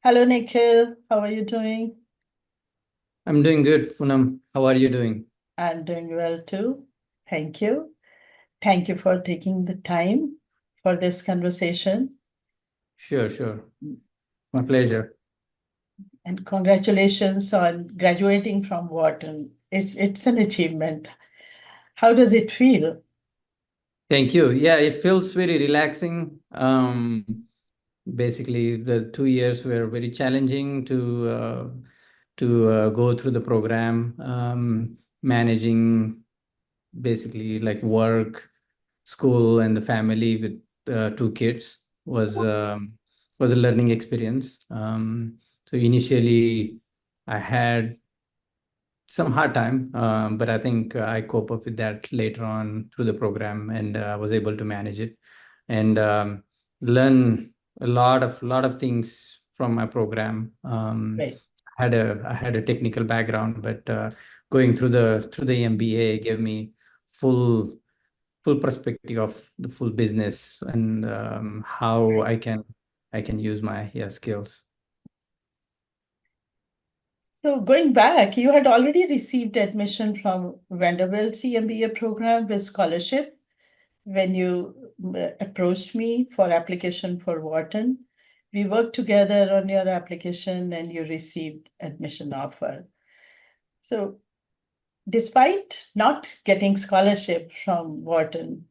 Hello, Nikhil. How are you doing? I'm doing good, Poonam. How are you doing? I'm doing well too. Thank you. Thank you for taking the time for this conversation. Sure, sure. My pleasure. And congratulations on graduating from Wharton. It's an achievement. How does it feel? Thank you. Yeah, it feels very relaxing. Basically, the 2 years were very challenging to go through the program, managing basically like work, school, and the family with two kids was a learning experience. So initially, I had some hard time, but I think I cope up with that later on through the program, and was able to manage it and learn a lot of things from my program. Right. I had a technical background, but going through the MBA gave me full full perspective of the full business and how Right. I can use my skills. So going back, you had already received admission from Vanderbilt's EMBA program with scholarship when you approached me for application for Wharton. We worked together on your application and you received admission offer. So despite not getting scholarship from Wharton,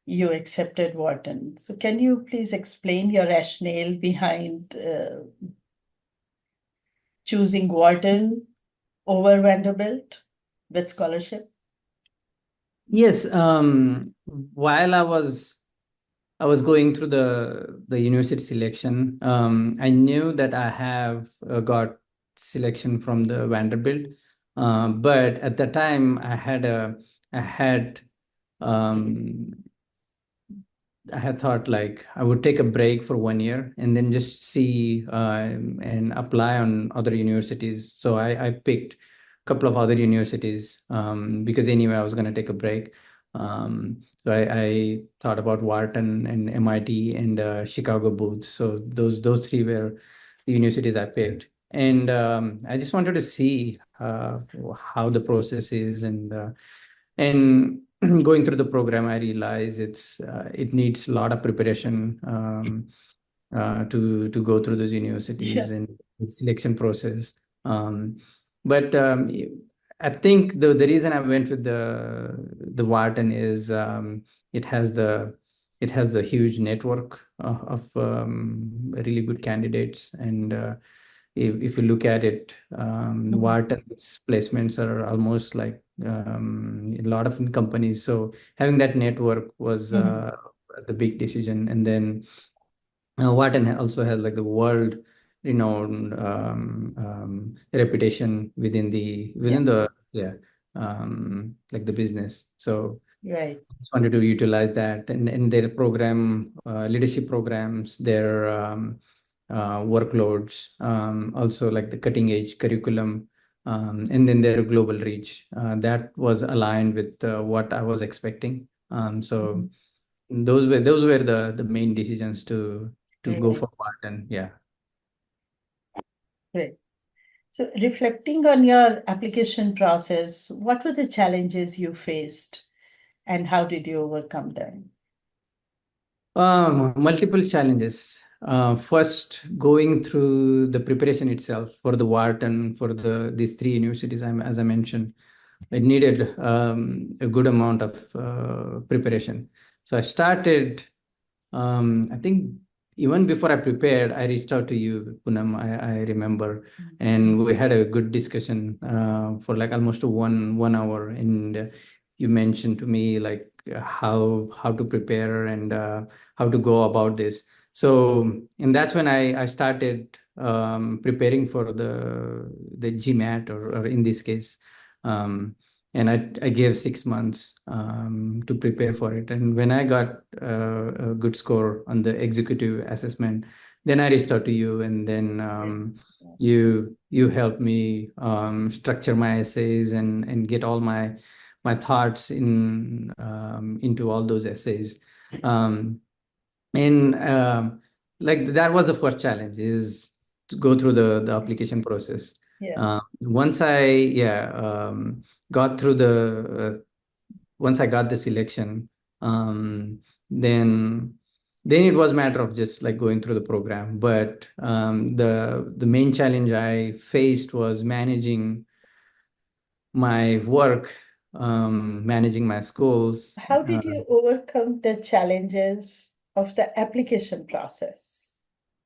you accepted Wharton. So can you please explain your rationale behind choosing Wharton over Vanderbilt with scholarship? Yes, while I was going through the university selection. I knew that I have got selection from the Vanderbilt, but at the time um, I had thought like I would take a break for 1 year and then just see and apply on other universities. So I picked a couple of other universities because anyway I was going to take a break. So I thought about Wharton and MIT and Chicago Booth. So those three were the universities I picked, and I just wanted to see how the process is and going through the program, I realize it needs a lot of preparation to go through those universities Yeah. and the selection process. Um, but I think the reason I went with the Wharton is it has the it has the huge network of really good candidates, and if you look at it, Mhm. Wharton's placements are almost like a lot of companies. So having that network was Mhm. the big decision. And then Wharton also has like the world renowned reputation Yeah. within the yeah like the business. So Right. just wanted to utilize that and their program, leadership programs, their workloads, also like the cutting edge curriculum, and then their global reach. That was aligned with what I was expecting. So Mhm. those were the main decisions to go Right. for Wharton. Yeah. Right. So reflecting on your application process, what were the challenges you faced and how did you overcome them? Multiple challenges. First, going through the preparation itself for the Wharton, for these three universities, as I mentioned, it needed a good amount of preparation. So I started. I think even before I prepared, I reached out to you, Punam. I remember, and we had a good discussion for like almost one hour, and you mentioned to me like how to prepare and how to go about this. So, and that's when I started preparing for the GMAT, or in this case, um, and I gave 6 months to prepare for it. And when I got a good score on the executive assessment, then I reached out to you, and then Right. you helped me structure my essays and get all my thoughts into all those essays. Um, and like that was the first challenge, is go through the application process. Yeah. Once got through once I got the selection, um, then it was a matter of just like going through the program. But the main challenge I faced was managing my work, managing my schools. How did you overcome the challenges of the application process?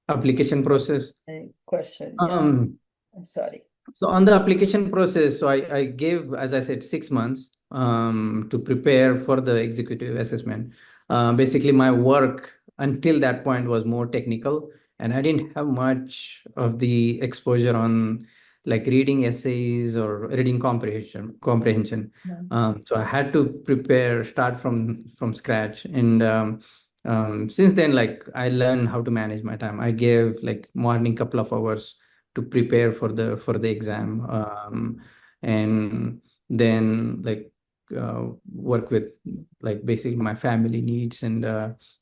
Application process. Question, yeah. Um, I'm sorry. So on the application process, so I gave, as I said, 6 months to prepare for the executive assessment. Basically, my work until that point was more technical, and I didn't have much of the exposure on like reading essays or reading comprehension. No. So I had to start from scratch, and since then, like I learned how to manage my time. I gave like morning couple of hours to prepare for the exam, and then like work with like basically my family needs, and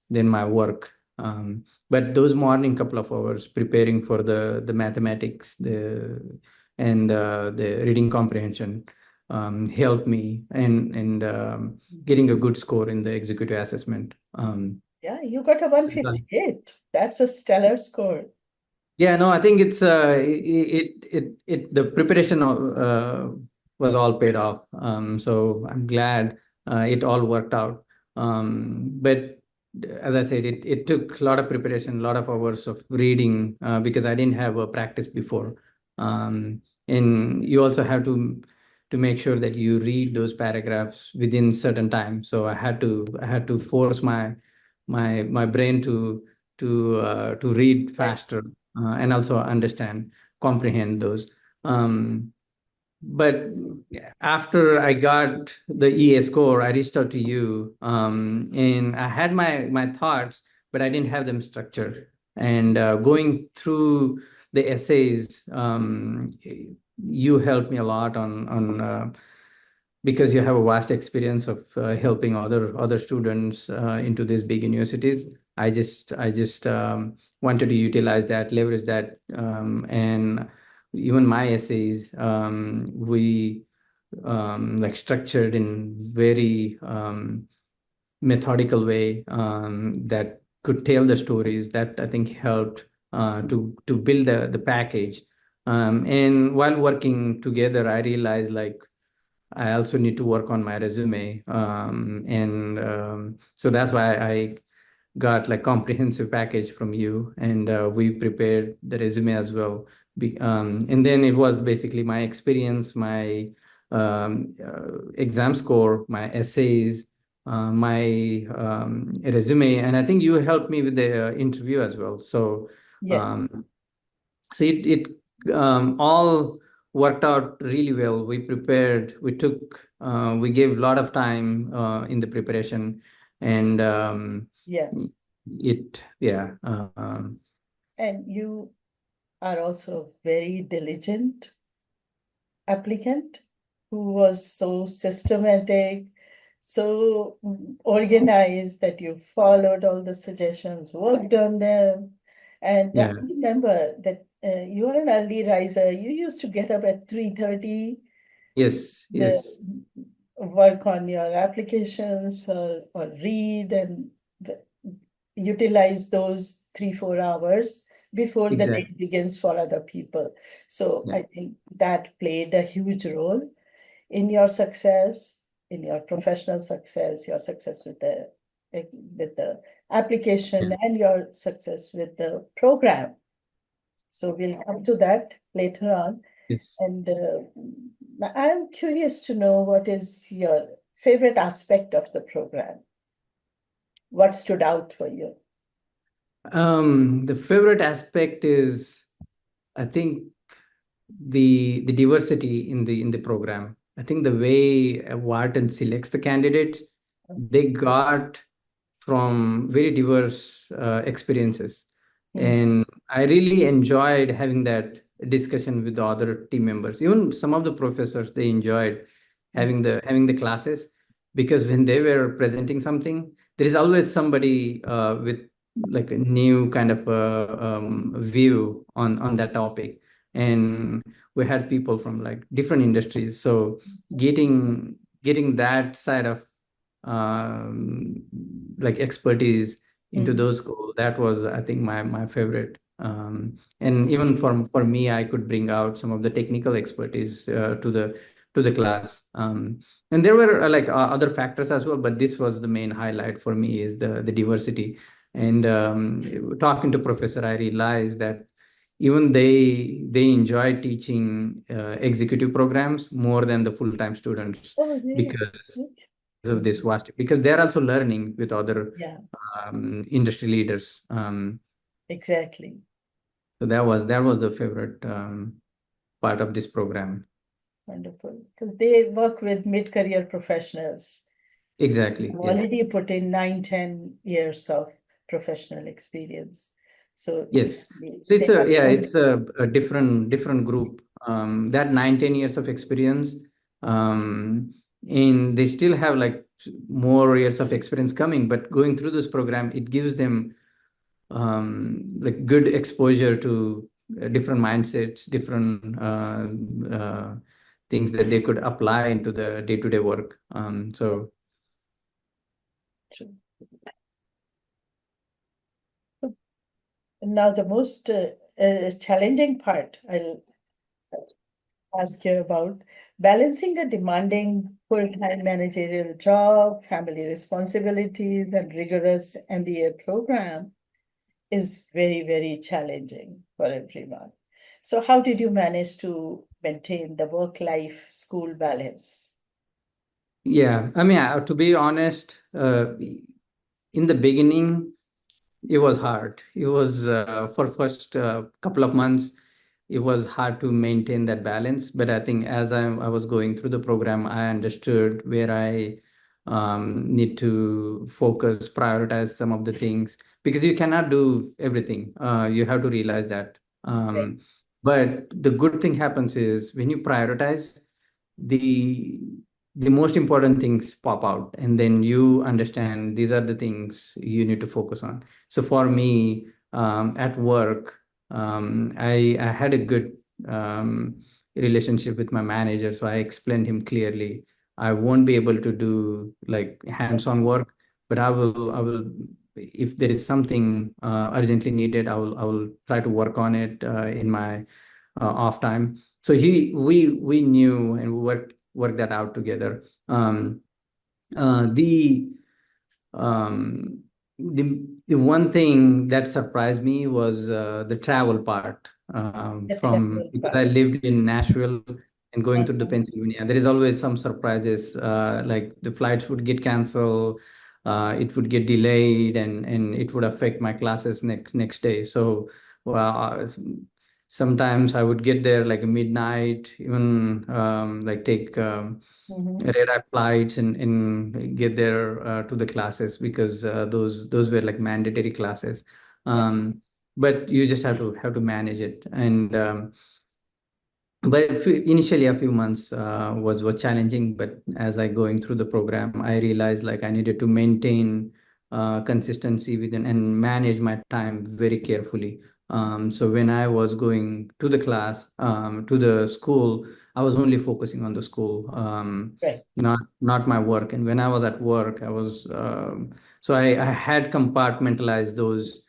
then my work. But those morning couple of hours preparing for the mathematics, the reading comprehension helped me, and getting a good score in the executive assessment. Yeah, you got a So, 158. That's a stellar score. yeah, no, I think it's the preparation was all paid off. So I'm glad it all worked out. But as I said, it took a lot of preparation, a lot of hours of reading because I didn't have a practice before. And you also have to make sure that you read those paragraphs within certain time. So I had to force my brain to read Right. faster and also understand, comprehend those. Um, but after I got the EA score, I reached out to you, and I had my thoughts, but I didn't have them structured. And going through the essays, you helped me a lot on because you have a vast experience of helping other students into these big universities. I just wanted to utilize that, leverage that, and even my essays, we like structured in very methodical way that could tell the stories that I think helped to build the package. And while working together, I realized like I also need to work on my resume. And so that's why I got like comprehensive package from you, and we prepared the resume as well. And then it was basically my experience, my exam score, my essays, my resume, and I think you helped me with the interview as well. So Yes. um, it all worked out really well. We prepared, we gave a lot of time in the preparation, and Yeah. yeah. And you are also very diligent applicant who was so systematic, so organized that you followed all the suggestions, worked on them. And I Yeah. remember that you are an early riser. You used to get up at 3:30, Yes. the Yes. work on your applications or read and the, utilize those 3-4 hours before the day Exactly. begins for other people. So Yeah. I think that played a huge role in your success, in your professional success, your success with the application, Yeah. and your success with the program. So we'll come to that later on. Yes. And I'm curious to know what is your favorite aspect of the program? What stood out for you? The favorite aspect is, I think, the diversity in the program. I think the way Wharton selects the candidates, they got from very diverse experiences, Mm, and I really enjoyed having that discussion with the other team members. Even some of the professors, they enjoyed mm, having the classes, because when they were presenting something, there is always somebody with like a new kind of view on that topic, and we had people from like different industries. So getting that side of um, like expertise into Mhm. those schools, that was, I think, my favorite. And even for me, I could bring out some of the technical expertise to the class. And there were like other factors as well, but this was the main highlight for me, is the diversity. And talking to professor, I realized that even they enjoy teaching executive programs more than the full-time students, Oh, really? because Good. of this Mhm. vast, because they're also learning with other Yeah, industry leaders. exactly. So that was the favorite part of this program. Wonderful. Because they work with mid-career professionals Exactly. who Yes. already put in 9, 10 years of professional experience. So Yes. they So they have learned. it's a different group. That 9, 10 years of experience, and they still have like more years of experience coming, but going through this program, it gives them like good exposure to different mindsets, different things that they could apply into the day-to-day work. So Now, the most challenging part I'll ask you about balancing a demanding full-time managerial job, family responsibilities, and rigorous MBA program is very, very challenging for everyone. So, how did you manage to maintain the work-life school balance? yeah, I mean, to be honest, in the beginning, it was hard. It was for first couple of months, it was hard to maintain that balance. But I think as I was going through the program, I understood where I need to focus, prioritize some of the things, because you cannot do everything. You have to realize that. Right. But the good thing happens is when you prioritize, the the most important things pop out, and then you understand these are the things you need to focus on. So for me, at work, I had a good relationship with my manager. So I explained him clearly, I won't be able to do like hands-on work, but I will, if there is something urgently needed, I will try to work on it in my off time. So we knew, and we worked that out together. Uh, the um, the one thing that surprised me was the travel part. The From travel Because I part. lived in Nashville and going through the Mhm. Pennsylvania, there is always some surprises. Like the flights would get canceled, it would get delayed, and it would affect my classes next day. So, well, sometimes I would get there like midnight, even like take Mhm. red eye flights and get there to the classes, because those were like mandatory classes. Right. um, but you just have to manage it. And but initially a few months was challenging, but as I going through the program, I realized like I needed to maintain consistency within and manage my time very carefully. So when I was going to the class, to the school, I was only focusing on the school, Right. not my work. And when I was at work, I was so I had compartmentalized those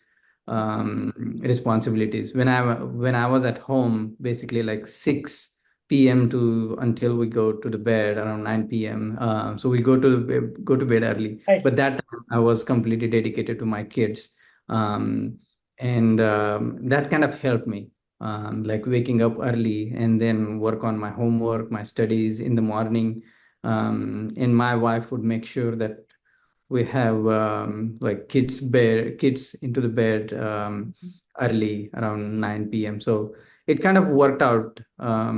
responsibilities. When I was at home, basically like 6 p.m. to until we go to the bed around 9 p.m. So we go to bed early. Right. But that time I was completely dedicated to my kids, um, and that kind of helped me. Like waking up early and then work on my homework, my studies in the morning. And my wife would make sure that we have like kids into the bed early around 9 p.m. So it kind of worked out for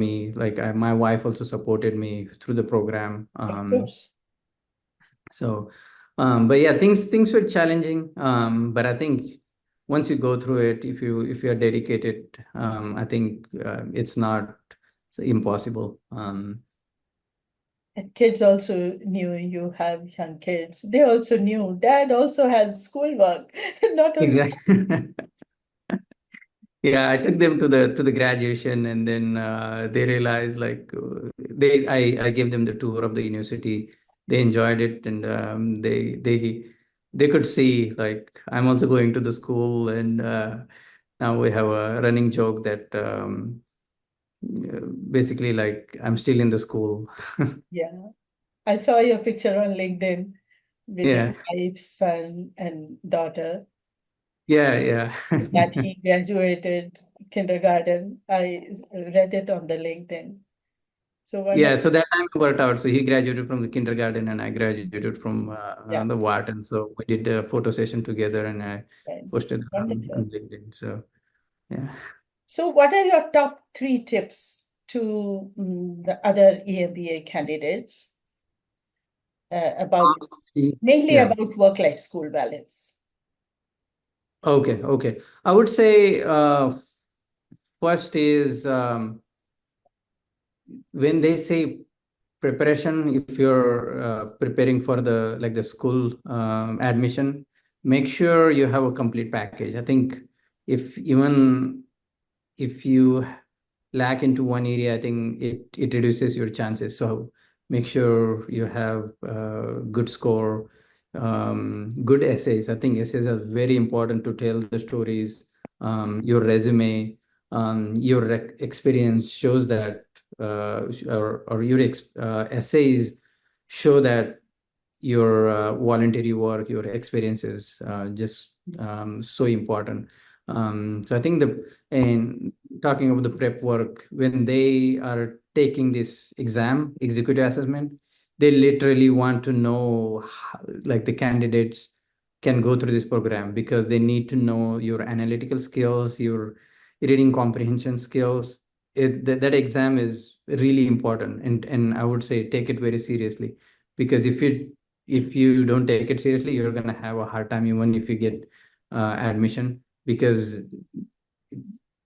me. Like my wife also supported me through the program. Of course. So but yeah, things were challenging, but I think once you go through it, if you're dedicated, I think it's not impossible. And kids also knew you have young kids. They also knew dad also has schoolwork, not only. Exactly. Yeah, I took them to the graduation, and then they realized like I gave them the tour of the university. They enjoyed it, and they could see like I'm also going to the school, and now we have a running joke that basically like I'm still in the school. Yeah. I saw your picture on LinkedIn with your Yeah, wife, son, and daughter, yeah, yeah. that he graduated kindergarten. I read it on the LinkedIn. So Yeah, wonderful. so that time it worked out. So he graduated from the kindergarten, and I graduated from Yeah, the Wharton. So we did a photo session together, and I right. posted it on Wonderful. LinkedIn. So yeah. So what are your top three tips to the other EMBA candidates about mainly Yeah. about work-life school balance? Okay. Okay. I would say first is when they say preparation, if you're preparing for the like the school admission, make sure you have a complete package. I think if even if you lack into one area, I think it reduces your chances. So make sure you have good score, good essays. I think essays are very important to tell the stories. Your resume, your experience shows that, or your essays show that your voluntary work, your experiences, just so important. So I think and talking about the prep work, when they are taking this exam, executive assessment, they literally want to know how, like the candidates can go through this program because they need to know your analytical skills, your reading comprehension skills. That exam is really important, and I would say take it very seriously because if you don't take it seriously, you're going to have a hard time even if you get admission because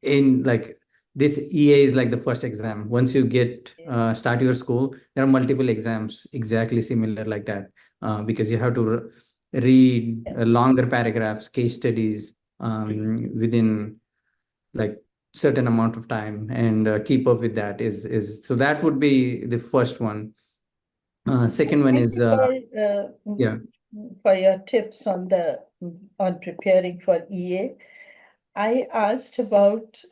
in like this EA is like the first exam. Once you get Yeah. start your school, there are multiple exams exactly similar like that because you have to read Yeah. longer paragraphs, case studies within like certain amount of time and keep up with that is so that would be the first one. Second one Thank is you yeah. for your tips on the on preparing for EA. I asked about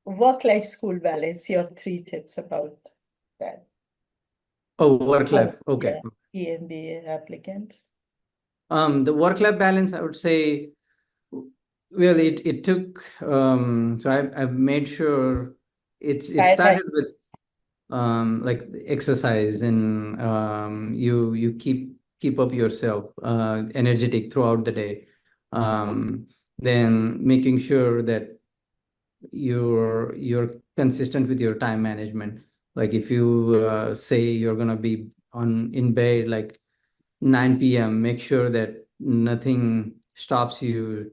work-life school balance. Your three tips about that. Oh, work How, life. Okay. yeah, EMBA applicants. The work-life balance, I would say, well, it took so I've made sure it Prioritize. started with like exercise and you keep up yourself energetic throughout the day. Then making sure that you're consistent with your time management. Like if you say you're gonna be on in bed like 9 p.m., make sure that nothing stops you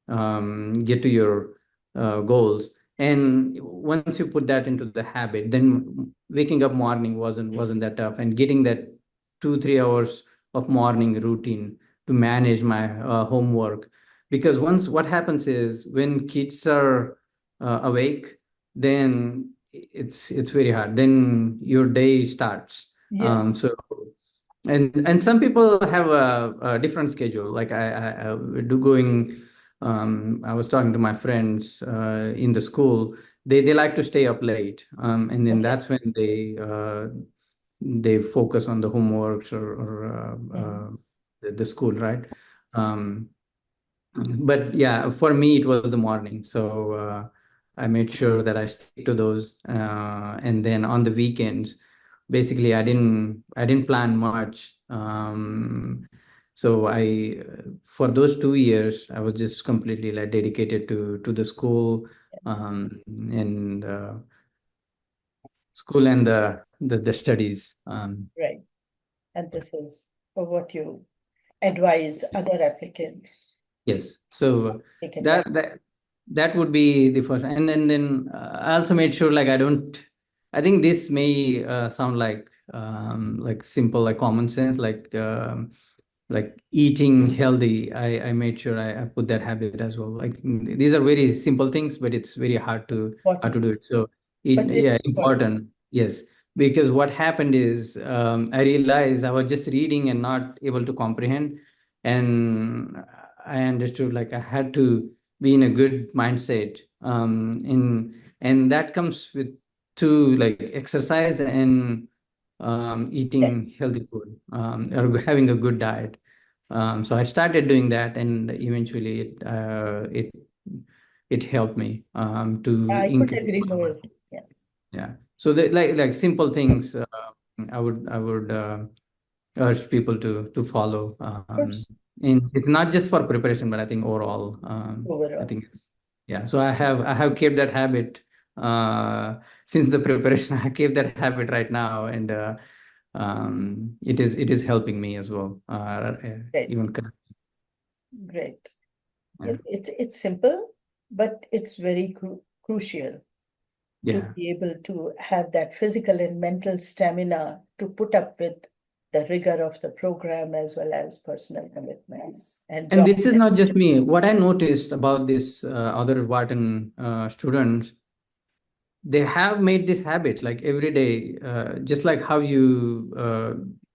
get to your goals. And once you put that into the habit, then waking up morning wasn't that tough. And getting that 2 3 hours of morning routine to manage my homework, because once what happens is when kids are awake, then it's very hard. Then your day starts. Yeah. So and some people have a different schedule. Like I do going. I was talking to my friends in the school. They like to stay up late, and then Okay. that's when they focus on the homeworks or Mm. the school, right? Um, but yeah, for me it was the morning, so I made sure that I stick to those, and then on the weekends basically I didn't plan much, so I for those 2 years I was just completely like dedicated to the school, and school and the studies. Right. And this is what you advise other applicants Yes. So take that advantage. that that would be the first, and then I also made sure like I don't. I think this may sound like simple, like common sense, like eating healthy. I made sure I put that habit as well. Like these are very simple things, but it's very hard to Important, do it. So but it's yeah, important. important. Yes, because what happened is I realized I was just reading and not able to comprehend, and I understood like I had to be in a good mindset. And that comes with to like exercise and eating Yes, healthy food, or having a good diet. So I started doing that, and eventually it helped me to I could increase agree my more. body. Yeah, Yeah. So like simple things, I would urge people to follow. of course, And it's not just for preparation, but I think overall, I overall. think yeah. So I have kept that habit uh, since the preparation. I keep that habit right now, and it is helping me as well. Great, Even great. yeah, It's simple, but it's very crucial to yeah. be able to have that physical and mental stamina to put up with the rigor of the program as well as personal commitments and And job. this is not just me. What I noticed about this other Wharton students, they have made this habit like every day, just like how you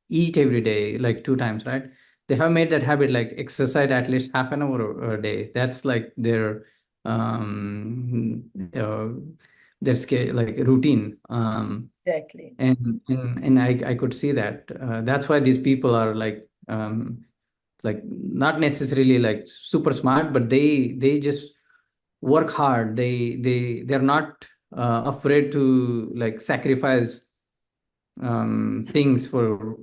eat every day, like 2 times, right? They have made that habit like exercise at least half an hour a day. That's like um, uh, their scale, like routine. Exactly. And I could see that. That's why these people are like not necessarily like super smart, but they just work hard. They're not afraid to like sacrifice things for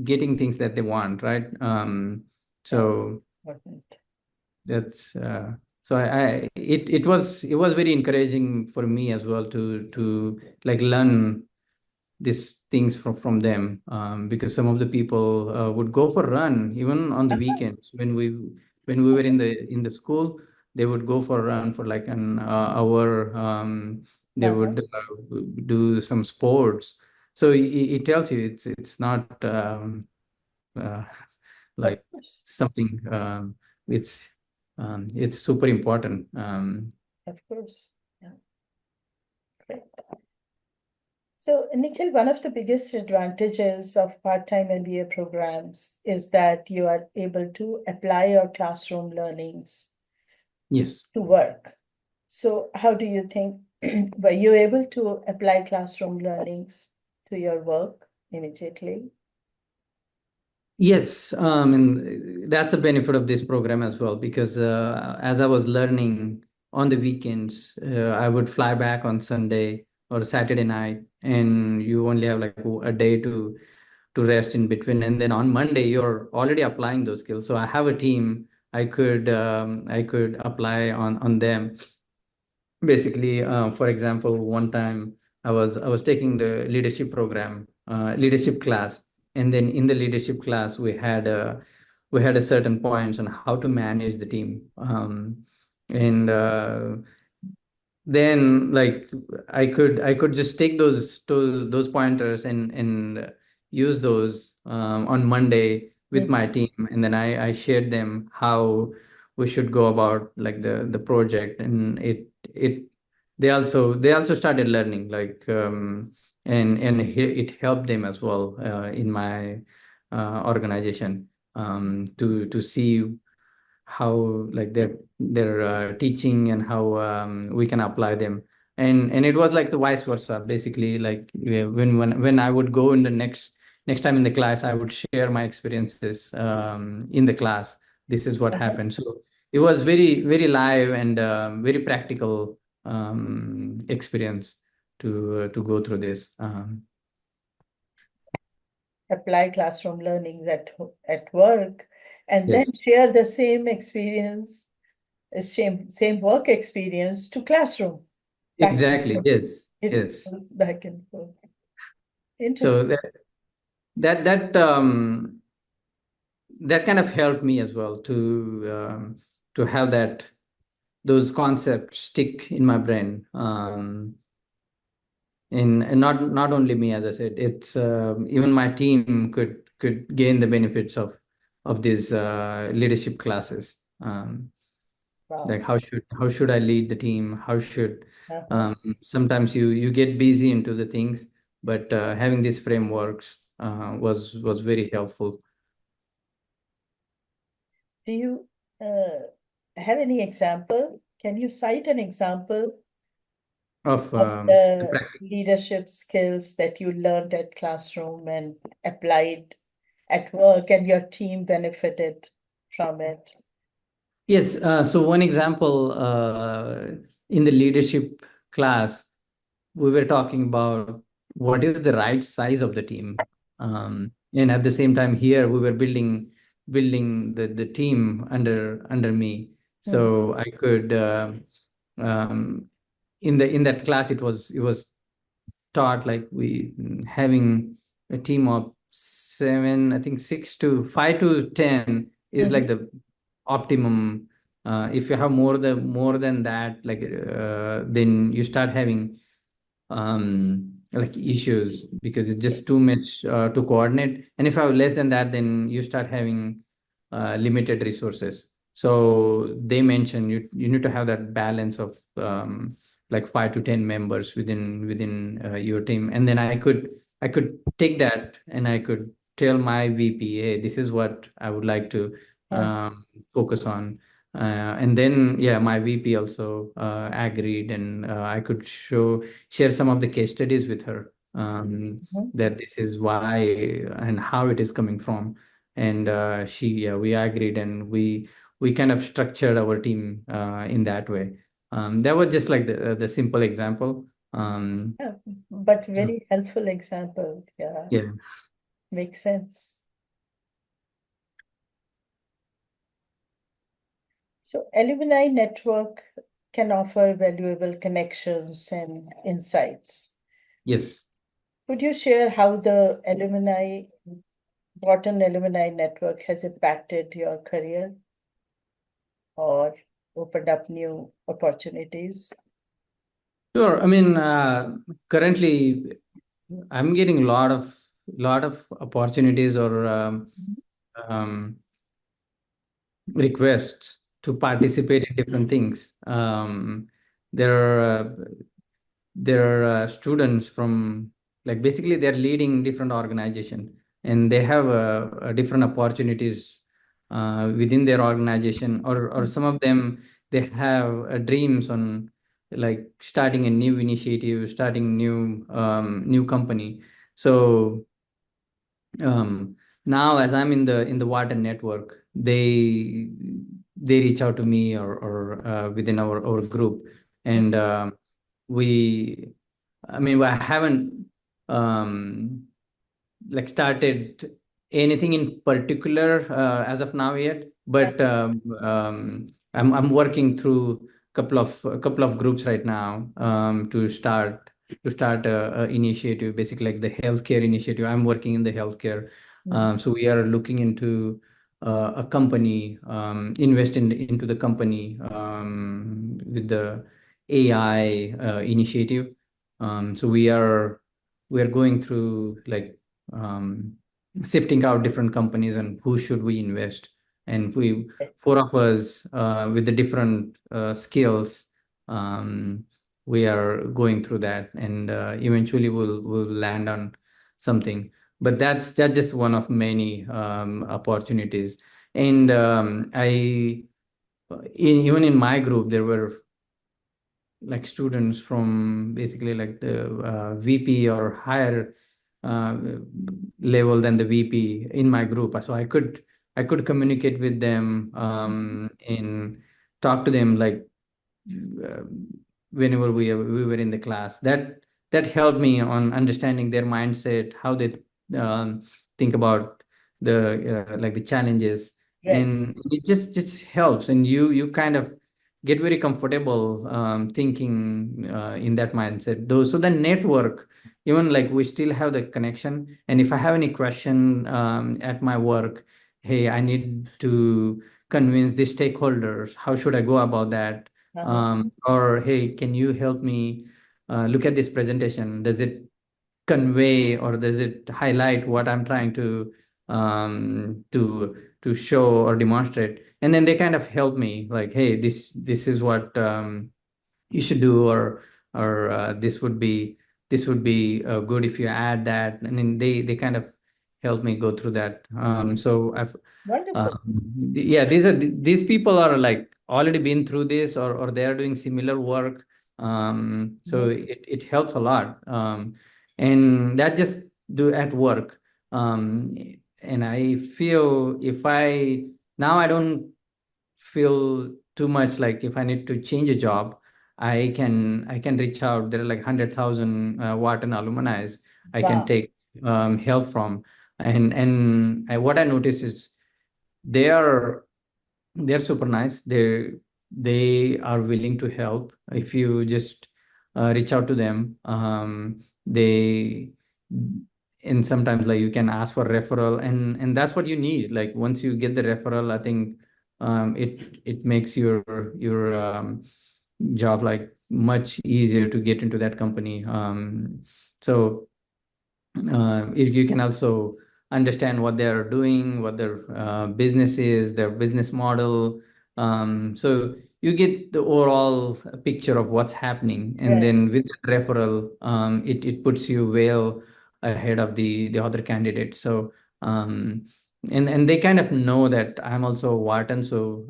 getting things that they want, right? Yeah, So important. that's so it was very encouraging for me as well to like learn these things from them, because some of the people would go for run even on the Uh-huh. weekends when we were in the school. They would go for a run for like an hour. They Uh-huh. would do some sports. So it tells you it's not uh, Of like course, something. It's super important. of course. Yeah, great. So, Nikhil, one of the biggest advantages of part-time MBA programs is that you are able to apply your classroom learnings Yes. to work. So, how do you think, were you able to apply classroom learnings to your work immediately? Yes, and that's a benefit of this program as well, because as I was learning on the weekends, I would fly back on Sunday or Saturday night, and you only have like a day to rest in between, and then on Monday you're already applying those skills. So I have a team. I could apply on them. Basically, for example, one time I was taking the leadership class, and then in the leadership class we had a certain points on how to manage the team. And then like I could just take those pointers and use those on Monday with my Mhm. team, and then I shared them how we should go about like the project. And it they also started learning like, and it helped them as well in my organization, to see how like their teaching and how we can apply them. And it was like the vice versa, basically. Like when I would go in the next time in the class, I would share my experiences in the class. This is what Uh-huh. happened. So it was very very live and very practical experience to go through this. Apply classroom learnings at work and then Yes, share the same experience, same work experience to classroom. Back and exactly. forth. Yes, It yes. goes back and forth. So Interesting. that kind of helped me as well to have those concepts stick in my brain. and not only me, as I said, it's even my team could gain the benefits of these leadership classes. Like Wow. how should I lead the team? How should Uh-huh. sometimes you get busy into the things, but having these frameworks was very helpful. Do you have any example? Can you cite an example Of of the the practice. leadership skills that you learned at classroom and applied at work and your team benefited from it? Yes, so one example in the leadership class, we were talking about what is the right size of the team. And at the same time here we were building the team under me. Hmm. So I could um, in that class it was taught like we having a team of seven, I think six to five to 10 is like Mhm. the optimum. If you have more than that, like then you start having like issues because it's just too much to coordinate. And if I have less than that, then you start having limited resources. So they mentioned you need to have that balance of like 5 to 10 members within your team. And then I could take that and I could tell my VP, hey, this is what I would like to Uh, focus on. And then yeah, my VP also agreed, and I could share some of the case studies with her, mhm. that this is why and how it is coming from. And yeah, we agreed, and we kind of structured our team in that way. That was just like the simple example. Yeah, but So very helpful example. Yeah, yeah. makes sense. So alumni network can offer valuable connections and insights. Yes. Could you share how the Wharton alumni network has impacted your career or opened up new opportunities? Sure. I mean, currently I'm getting a lot of opportunities or um, requests to participate in different things. There are students from, like, basically they're leading different organization, and they have different opportunities within their organization, or some of them they have dreams on like starting a new initiative, starting new company. So now as I'm in the Wharton network, they reach out to me or within our group. And we I mean, I haven't um, like started anything in particular as of now yet, but I'm working through a couple of groups right now to start a initiative, basically like the healthcare initiative. I'm working in the healthcare, Mhm. so we are looking into a company, invest into the company with the AI initiative. So we are going through like um, sifting out different companies and who should we invest. And we four of us with the different skills, um, we are going through that, and eventually we'll land on something. But that's just one of many opportunities. And even in my group there were like students from basically like the VP or higher uh, level than the VP in my group. So I could communicate with them and talk to them like uh, whenever we were in the class. That helped me on understanding their mindset, how they um, think about the like the challenges. Right. And it just helps, and you kind of get very comfortable thinking in that mindset though. So the network, even like we still have the connection, and if I have any question at my work, hey, I need to convince the stakeholders, how should I go about that? Uh-huh. Or hey, can you help me look at this presentation. Does it convey or does it highlight what I'm trying to show or demonstrate? And then they kind of help me like, hey, this is what you should do, or this would be good if you add that. And then they kind of help me go through that. So I've Wonderful. yeah, these people are like already been through this, or they are doing similar work. So Mhm. it helps a lot. And that just do at work. Um, and I feel if I now I don't feel too much like if I need to change a job, I can reach out. There are like 100,000 Wharton alumni I can Wow. take help from. And what I notice is they are they're super nice. They are willing to help if you just reach out to them. They and sometimes like you can ask for referral, and that's what you need. Like once you get the referral, I think it makes your job like much easier to get into that company. So if you can also understand what they're doing, what their business is, their business model. So you get the overall picture of what's happening, and Right. then with the referral, it puts you well ahead of the other candidates. So and they kind of know that I'm also a Wharton, so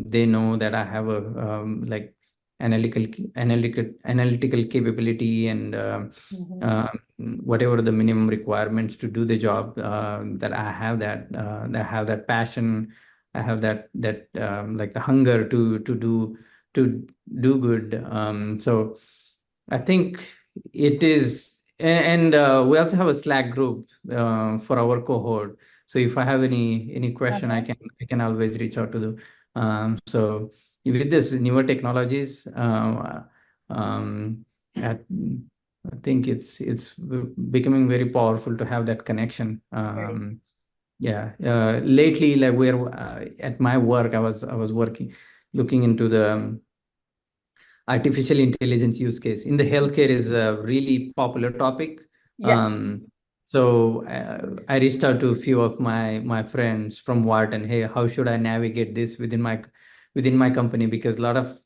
they know that I have a like analytical capability, and Mhm. uh, whatever the minimum requirements to do the job, that I have that passion. I have that like the hunger to do good. So I think it is. And we also have a Slack group for our cohort. So if I have any question, I Uh-huh. can always reach out to the. So with this newer technologies, I, I think it's becoming very powerful to have that connection. Right. Yeah. Lately, like where at my work, I was working, looking into the artificial intelligence use case in the healthcare is a really popular topic. Yeah. So I reached out to a few of my friends from Wharton. Hey, how should I navigate this within my company? Because a lot of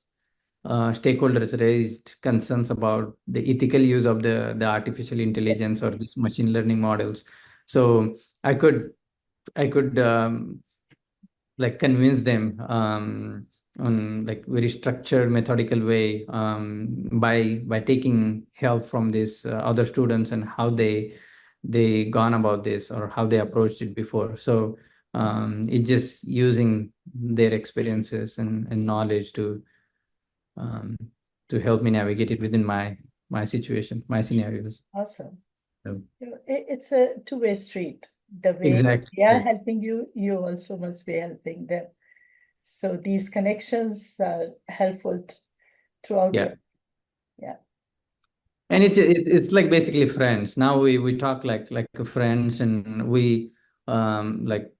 stakeholders raised concerns about the ethical use of the artificial intelligence or this machine learning models. So I could like convince them on like very structured methodical way, by taking help from these other students and how they gone about this or how they approached it before. So it's just using their experiences and knowledge um, to help me navigate it within my situation, my scenarios. Awesome. So, It's a two-way street. The way exactly. they are Yes. helping you, you also must be helping them. So these connections are helpful throughout Yeah. your, yeah. And it's like basically friends. Now we talk like friends, and we like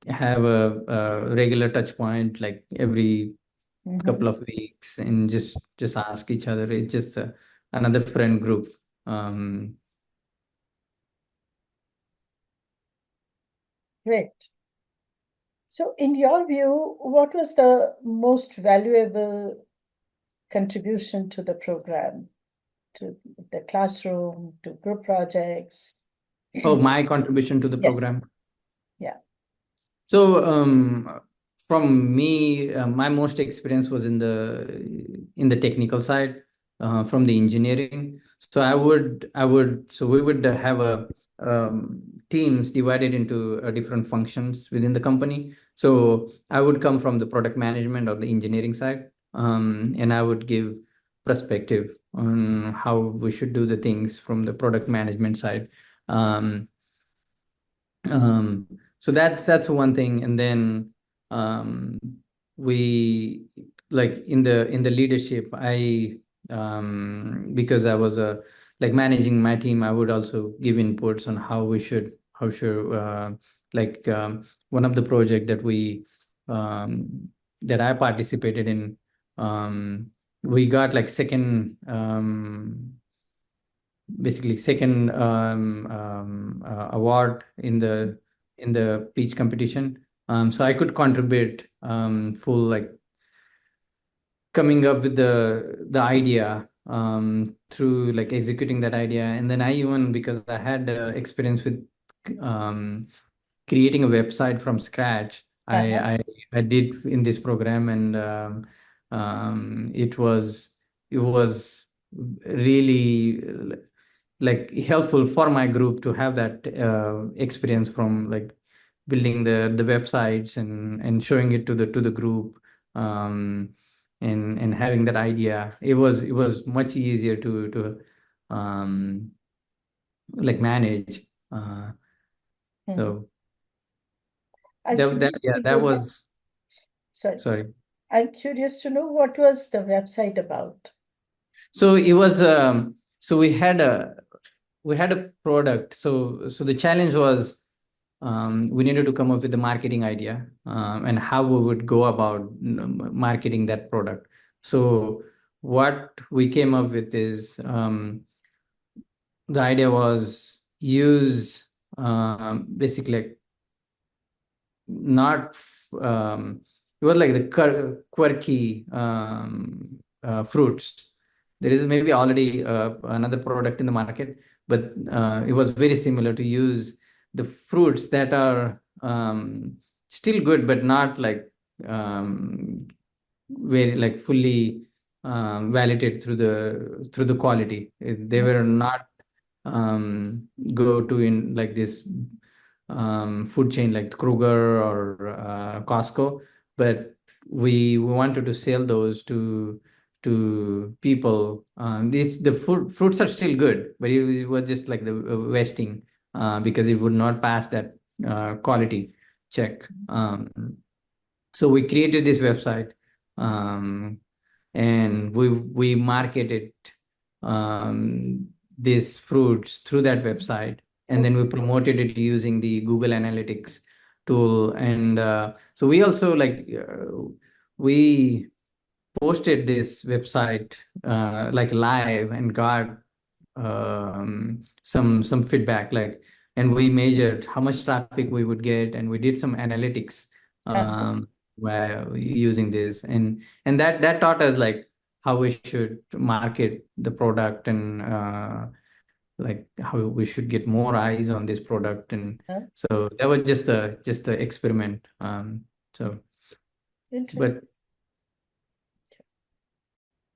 have a regular touch point like every couple Mhm. of weeks, and just ask each other. It's just another friend group. Um, Great. So in your view, what was the most valuable contribution to the program, to the classroom, to group projects? oh, my contribution to the Yes. program. Yeah. So from me, my most experience was in the technical side, from the engineering. So so we would have a teams divided into different functions within the company. So I would come from the product management or the engineering side, and I would give perspective on how we should do the things from the product management side. Um, um, so that's one thing. And then um, we like in the leadership, because I was like managing my team, I would also give inputs on how should like one of the project that I participated in, we got like second basically second award in the speech competition. So I could contribute full, like coming up with the idea through like executing that idea. And then I even, because I had experience with um, creating a website from scratch, Uh-huh. I did in this program. And it was really like helpful for my group to have that experience from like building the websites and showing it to the group, um, and having that idea. It was much easier to um, like manage. Hmm. So I'm that curious yeah, to that know, was, sorry, sorry. I'm curious to know what was the website about? So it was so we had a product. So the challenge was, we needed to come up with the marketing idea, and how we would go about marketing that product. So what we came up with is, the idea was use basically like not it was like the quirky fruits. There is maybe already another product in the market, but it was very similar to use the fruits that are still good, but not like very like fully validated through the quality. They were not go to in like this food chain like Kruger or Costco, but we wanted to sell those to people. These the fruits are still good, but it was just like the wasting, because it would not pass that quality check. So we created this website, um, and we marketed these fruits through that website, and then we promoted it using the Google Analytics tool. And so we also like we posted this website like live, and got some feedback, like, and we measured how much traffic we would get, and we did some analytics Uh-huh. while using this. And that taught us like how we should market the product, and like how we should get more eyes on this product. And Uh-huh. so that was just the experiment. So Interesting. but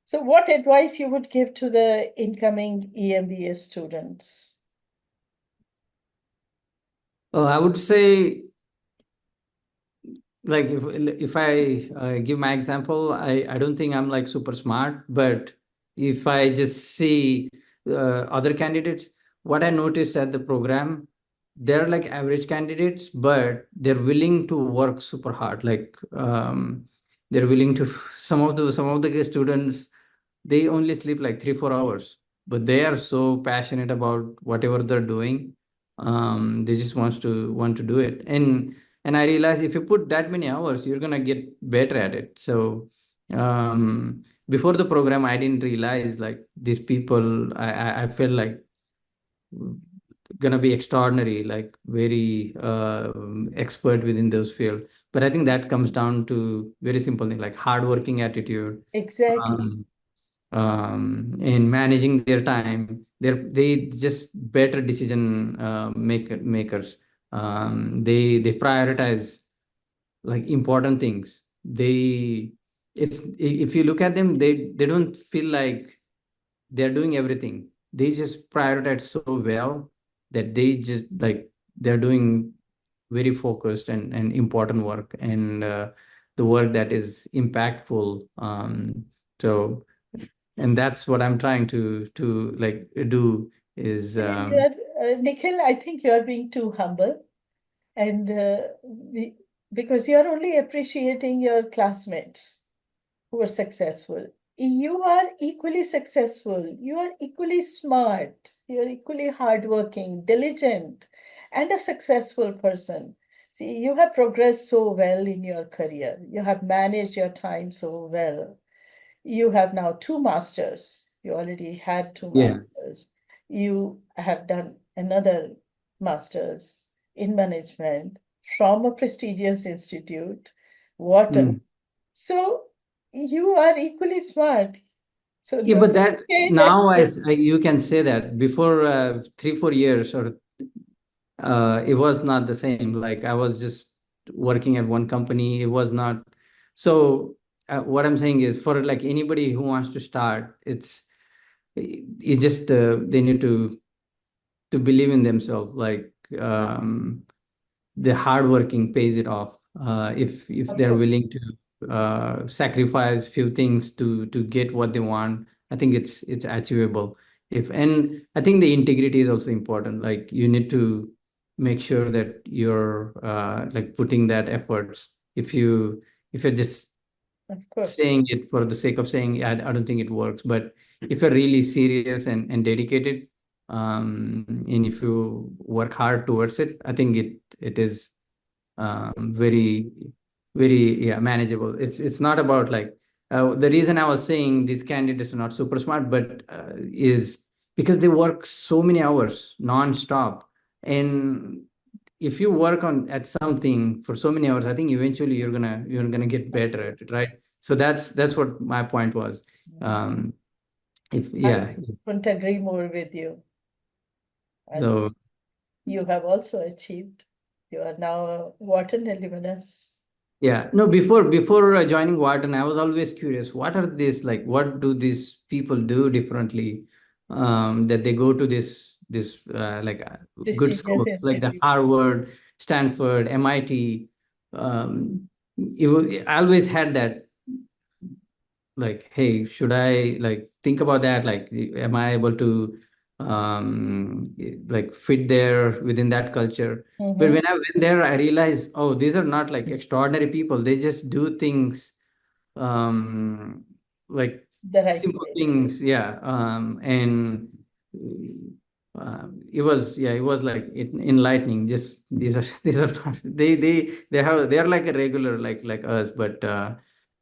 So what advice you would give to the incoming EMBA students? I would say, like, if I give my example, I don't think I'm like super smart, but if I just see other candidates, what I noticed at the program, they're like average candidates, but they're willing to work super hard. Like, they're willing to some of the students, they only sleep like 3-4 hours, but they are so passionate about whatever they're doing. They just want to do it. And I realize if you put that many hours, you're gonna get better at it. So before the program, I didn't realize like these people. I felt like gonna be extraordinary, like very expert within those field. But I think that comes down to very simple thing like hardworking attitude, Exactly. um, in managing their time. They just better decision makers. They prioritize like important things. It's if you look at them, they don't feel like they're doing everything. They just prioritize so well that they just like they're doing very focused and important work, and the work that is impactful. So and that's what I'm trying to like do is Nikhil, I think you are being too humble, and because you're only appreciating your classmates who are successful. You are equally successful. You are equally smart. You are equally hardworking, diligent, and a successful person. See, you have progressed so well in your career. You have managed your time so well. You have now two masters. You already had two yeah. masters. you have done another master's in management from a prestigious institute, Wharton. Mm. So you are equally smart. So Yeah, don't but that say that. now you can say that before 3 4 years or it was not the same. Like I was just working at one company. It was not. So what I'm saying is for like anybody who wants to start, it's just they need to believe in themselves. Like the hard working pays it off. If Of they're course, willing to sacrifice few things to get what they want, I think it's achievable. If and I think the integrity is also important. Like you need to make sure that you're like putting that efforts. If you're just of course. saying it for the sake of saying, I don't think it works. But if you're really serious and dedicated, and if you work hard towards it, I think it is very very, yeah, manageable. It's not about like the reason I was saying these candidates are not super smart, but is because they work so many hours non-stop. And if you work on at something for so many hours, I think eventually you're gonna get better at it, right? So that's what my point was. um if I yeah couldn't agree more with you. And so you have also achieved. You are now a Wharton alumnus. Yeah, no, before joining Wharton, I was always curious. What are these like? What do these people do differently? That they go to this like good Prestigious schools like the institute. Harvard, Stanford, MIT. I always had that like, hey, should I like think about that? Like, am I able to like fit there within that culture? But Mm-hmm. when I went there, I realized, oh, these are not like extraordinary people. They just do things um like The right simple way. things, yeah. And it was like enlightening. Just these are these are not, they are like a regular like us, but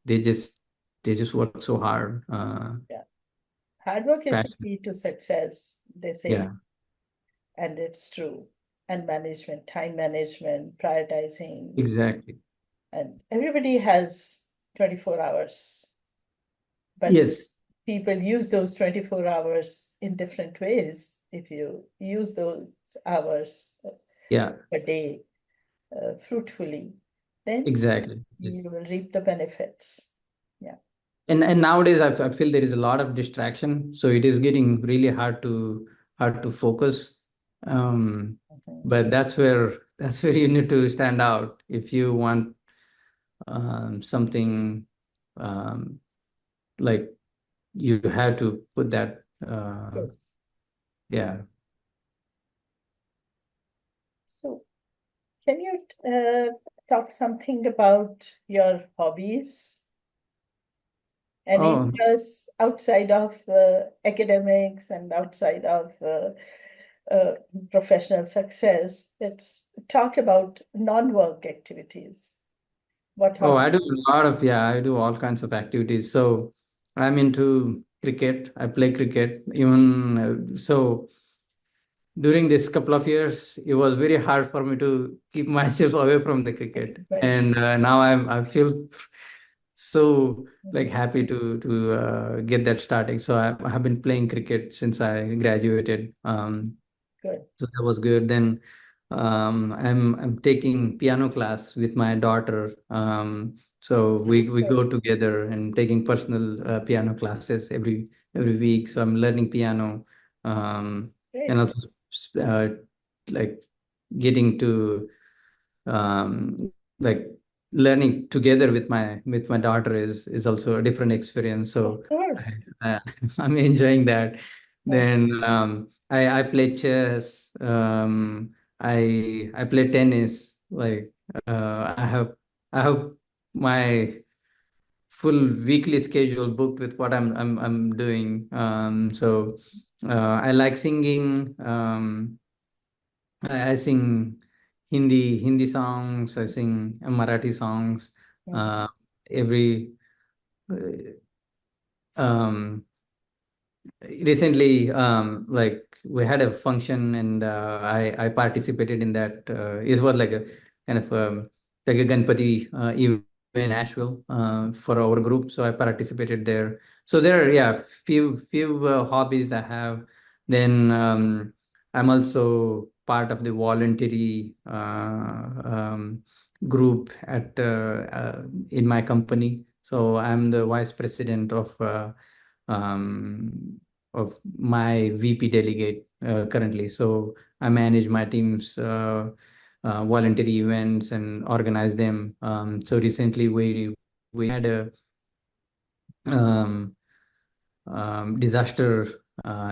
they just they just work so hard. Yeah. Hard work is the Passion. key to success, they say, Yeah, and it's true. And management, time management, prioritizing, exactly. and everybody has 24 hours, but Yes. people use those 24 hours in different ways. If you use those hours Yeah, a day fruitfully, then exactly. you Yes. will reap the benefits. Yeah. And nowadays I feel there is a lot of distraction, so it is getting really hard to focus. Mhm. But that's where you need to stand out if you want something um, like you have to put that Yes. yeah. So, can you talk something about your hobbies and Oh, interests outside of academics and outside of uh, professional success? Let's talk about non-work activities. What oh, hobbies? I do a lot of, yeah, I do all kinds of activities. So I'm into cricket. I play cricket even so during this couple of years, it was very hard for me to keep myself away from the cricket. Right. And now I feel so like Mhm. happy to get that starting. So I have been playing cricket since I graduated. Good. So that was good. Then I'm taking piano class with my daughter. So we Good. go together and taking personal piano classes every week. So I'm learning piano, and Great. also uh, like getting to like learning together with my daughter is also a different experience. Of So course. I'm enjoying that. Uh, Then I play chess. I play tennis. Like I have my full weekly schedule booked with what I'm doing. So I like singing. I sing Hindi songs. I sing Marathi songs. mhm. Uh, every uh, um recently, like we had a function, and I participated in that. It was like a kind of like a Ganpati event in Nashville for our group. So I participated there. So there are, yeah, few hobbies I have. Then I'm also part of the voluntary group at in my company. So I'm the vice president um, of my VP delegate currently. So I manage my team's voluntary events and organize them. So recently we had a um, disaster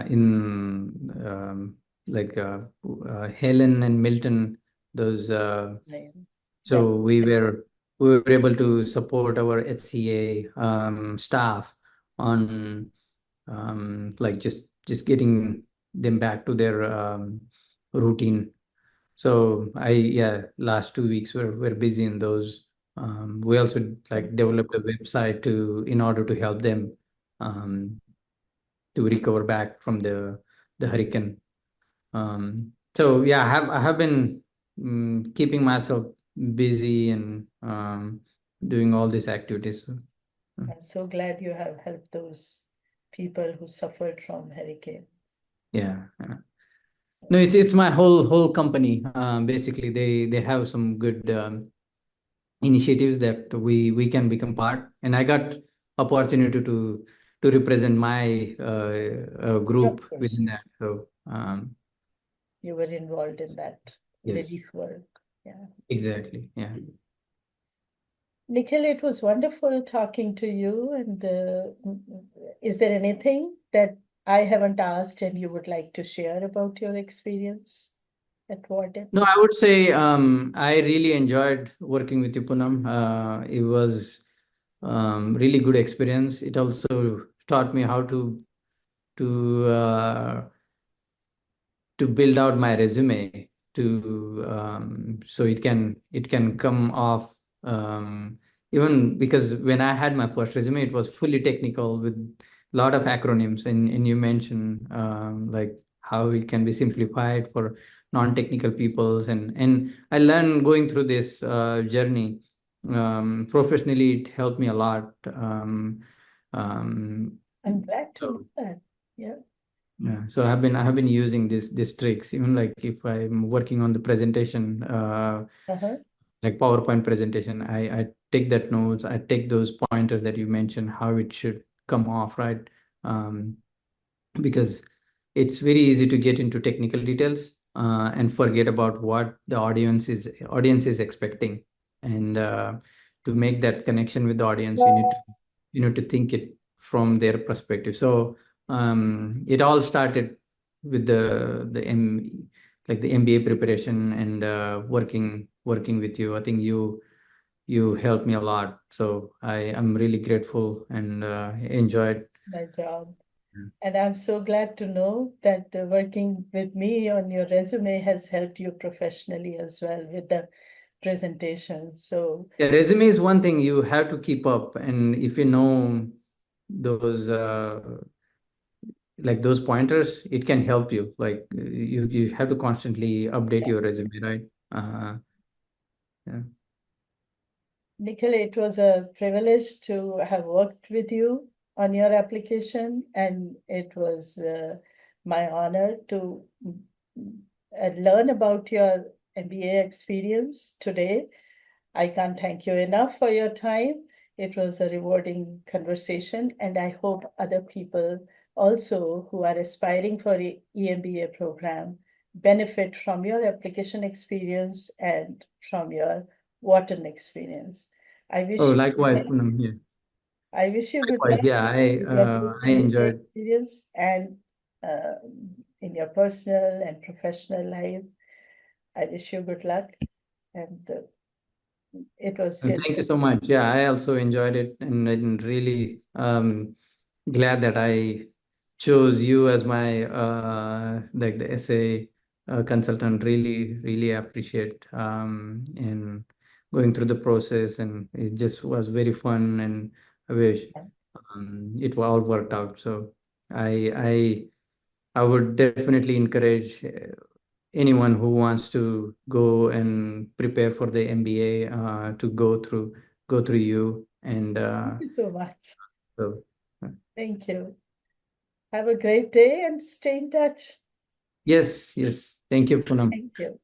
in like Helen and Milton. Those Name. That so we were able to support our HCA staff on like just getting them back to their routine. So last 2 weeks we're busy in those. We also like developed a website to in order to help them um, to recover back from the hurricane. So yeah, I have been keeping myself busy and doing all these activities. So, I'm so glad you have helped those people who suffered from hurricane. yeah. No, it's my whole company. Basically, they have some good initiatives that we can become part, and I got opportunity to represent my Of group course, within that. So you were involved in that yes, relief work. Yeah. exactly. Yeah. Nikhil, it was wonderful talking to you. And is there anything that I haven't asked and you would like to share about your experience at Wharton? No, I would say I really enjoyed working with you, Poonam. It was really good experience. It also taught me how to to build out my resume to so it can come off even because when I had my first resume, it was fully technical with a lot of acronyms, and you mentioned like how it can be simplified for non-technical peoples, and I learned going through this journey professionally. It helped me a lot. Um, I'm glad to know so that. Yeah. yeah, so I have been using these tricks even like if I'm working on the presentation, Uh-huh. like PowerPoint presentation. I take that notes. I take those pointers that you mentioned how it should come off, right? Um, because it's very easy to get into technical details and forget about what the audience is expecting, and to make that connection with the audience, you need to think it from their perspective. So it all started with like the MBA preparation and working with you. I think you helped me a lot, so I am really grateful and enjoyed. My job. And I'm so glad to know that working with me on your resume has helped you professionally as well with the presentation. So, Yeah, resume is one thing you have to keep up, and if you know those like those pointers, it can help you. Like you have to constantly update yeah. your resume, right? Yeah. Nikhil, it was a privilege to have worked with you on your application, and it was my honor to learn about your MBA experience today. I can't thank you enough for your time. It was a rewarding conversation, and I hope other people also who are aspiring for a EMBA program benefit from your application experience and from your Wharton experience. I Oh, wish likewise, Poonam. Yeah. I wish you good Likewise, luck yeah. I in your new I MBA enjoyed. experience and uh, in your personal and professional life. I wish you good luck, and it was And really thank you so much. Yeah, I also enjoyed it, and really glad that I chose you as my like the essay consultant. Really appreciate in going through the process, and it just was very fun, and I wish it all worked out. So I would definitely encourage anyone who wants to go and prepare for the MBA to go through you. And Thank you so much. so, Thank you. Have a great day and stay in touch. yes, yes. Thank you, Poonam. Thank you.